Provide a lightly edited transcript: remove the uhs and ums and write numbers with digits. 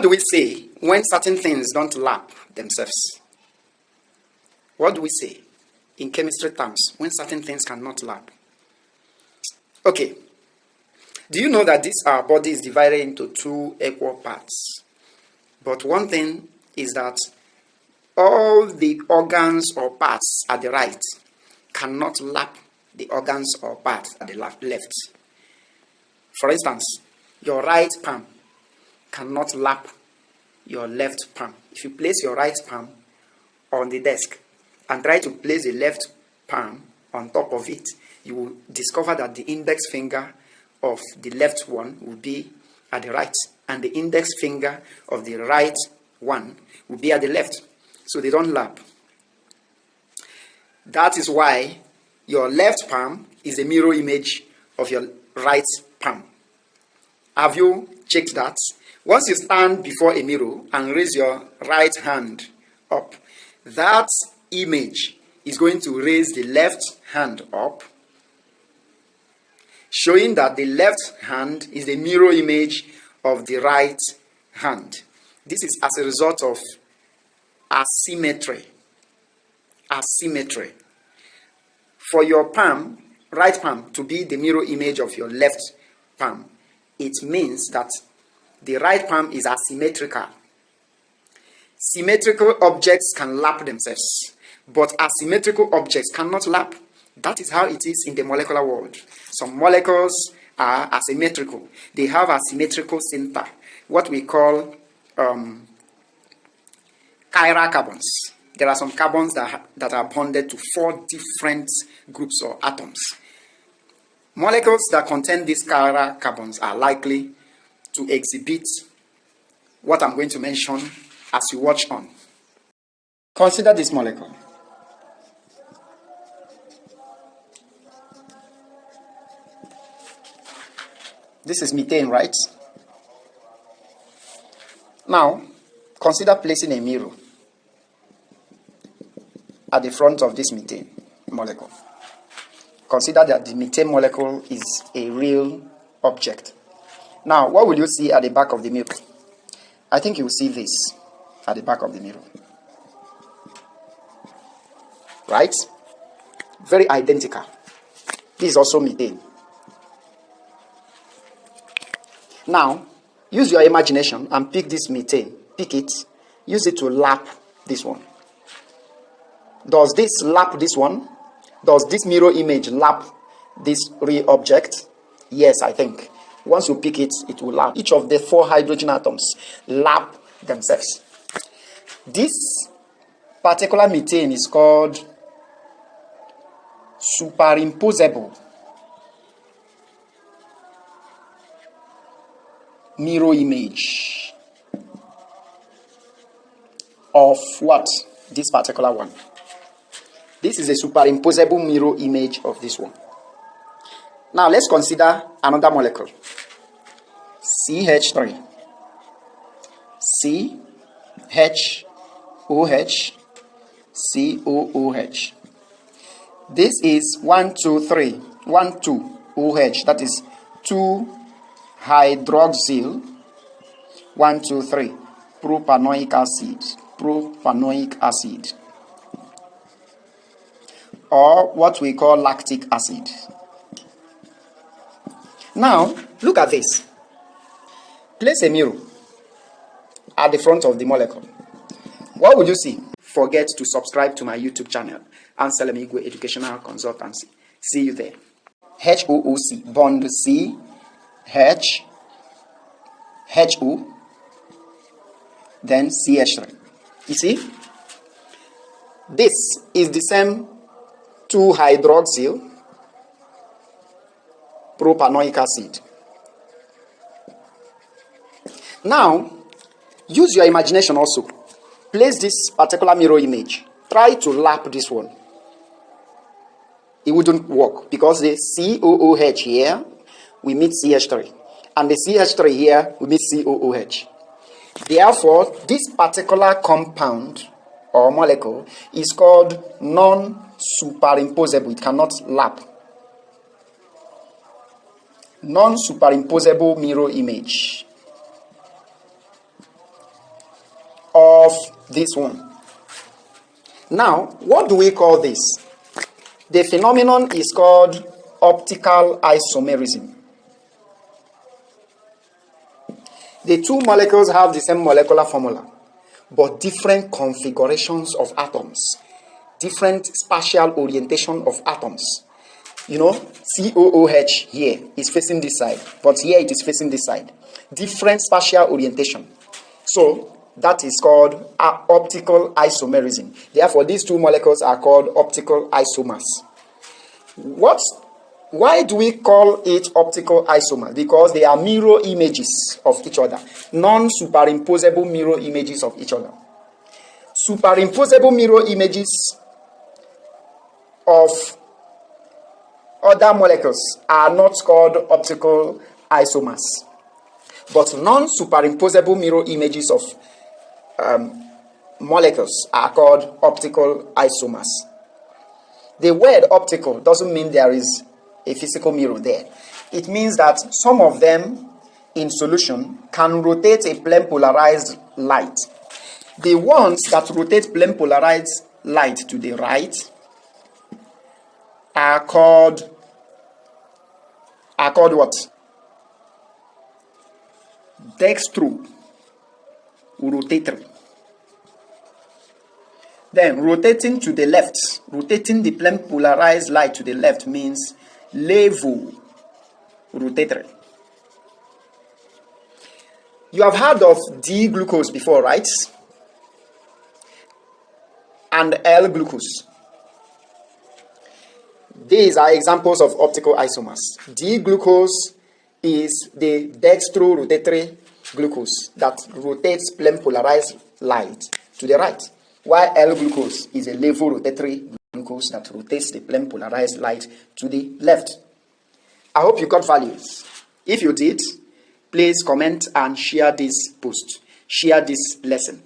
do we say when certain things don't lap themselves? What do we say in chemistry terms when certain things cannot lap? Okay. Do you know that our body is divided into two equal parts? But one thing is that all the organs or parts at the right cannot lap the organs or parts at the left. For instance, your right palm cannot lap your left palm. If you place your right palm on the desk and try to place the left palm on top of it, you will discover that the index finger of the left one will be at the right, and the index finger of the right one will be at the left. So they don't lap. That is why your left palm is a mirror image of your right palm. Have you checked that? Once you stand before a mirror and raise your right hand up, that image is going to raise the left hand up, showing that the left hand is the mirror image of the right hand. This is as a result of asymmetry. Asymmetry. For your palm, right palm, to be the mirror image of your left palm, it means that the right palm is asymmetrical. Symmetrical objects can lap themselves, but asymmetrical objects cannot lap. That is how it is in the molecular world. Some molecules are asymmetrical. They have asymmetrical center, what we call chiral carbons. There are some carbons that are bonded to 4 different groups or atoms. Molecules that contain these chiral carbons are likely to exhibit what I'm going to mention as you watch on. Consider this molecule. This is methane, right? Now, consider placing a mirror at the front of this methane molecule. Consider that the methane molecule is a real object. Now, what will you see at the back of the mirror? I think you will see this at the back of the mirror. Right? Very identical. This is also methane. Now, use your imagination and pick this methane. Pick it. Use it to lap this one. Does this lap this one? Does this mirror image lap this real object? Yes, I think. Once you pick it, it will lap. Each of the 4 hydrogen atoms lap themselves. This particular methane is called superimposable mirror image of what? This particular one. This is a superimposable mirror image of this one. Now let's consider another molecule. CH3. CHOH. COOH. This is 1, 2, 3. 1, 2 OH. That is 2 hydroxyl. 1, 2, 3 propanoic acid. Propanoic acid. Or what we call lactic acid. Now, look at this. Place a mirror at the front of the molecule. What would you see? Forget to subscribe to my YouTube channel, Anselm Igwe Educational Consultancy. See you there. HOOC, bond C, H, HO, then CH3. You see? This is the same 2-hydroxyl propanoic acid. Now, use your imagination also. Place this particular mirror image. Try to lap this one. It wouldn't work because the COOH here, we meet CH3. And the CH3 here, we meet COOH. Therefore, this particular compound or molecule is called non-superimposable. It cannot lap. Non-superimposable mirror image. of this one. Now, what do we call this? The phenomenon is called optical isomerism. The two molecules have the same molecular formula, but different configurations of atoms, different spatial orientation of atoms. You know, COOH here is facing this side, but here it is facing this side. Different spatial orientation. So, that is called optical isomerism. Therefore, these two molecules are called optical isomers. Why do we call it optical isomers? Because they are mirror images of each other, non-superimposable mirror images of each other. Superimposable mirror images of other molecules are not called optical isomers, but non-superimposable mirror images of molecules are called optical isomers. The word optical doesn't mean there is a physical mirror there. It means that some of them in solution can rotate a plane polarized light. The ones that rotate plane polarized light to the right are called what? Dextrorotatory. Then rotating to the left, rotating the plane polarized light to the left means levorotatory. You have heard of D-glucose before, right? And L-glucose. These are examples of optical isomers. D-glucose is the dextrorotatory glucose that rotates plane polarized light to the right, while L-glucose is a levorotatory glucose that rotates the plane polarized light to the left. I hope you got values. If you did, please comment and share this post. Share this lesson.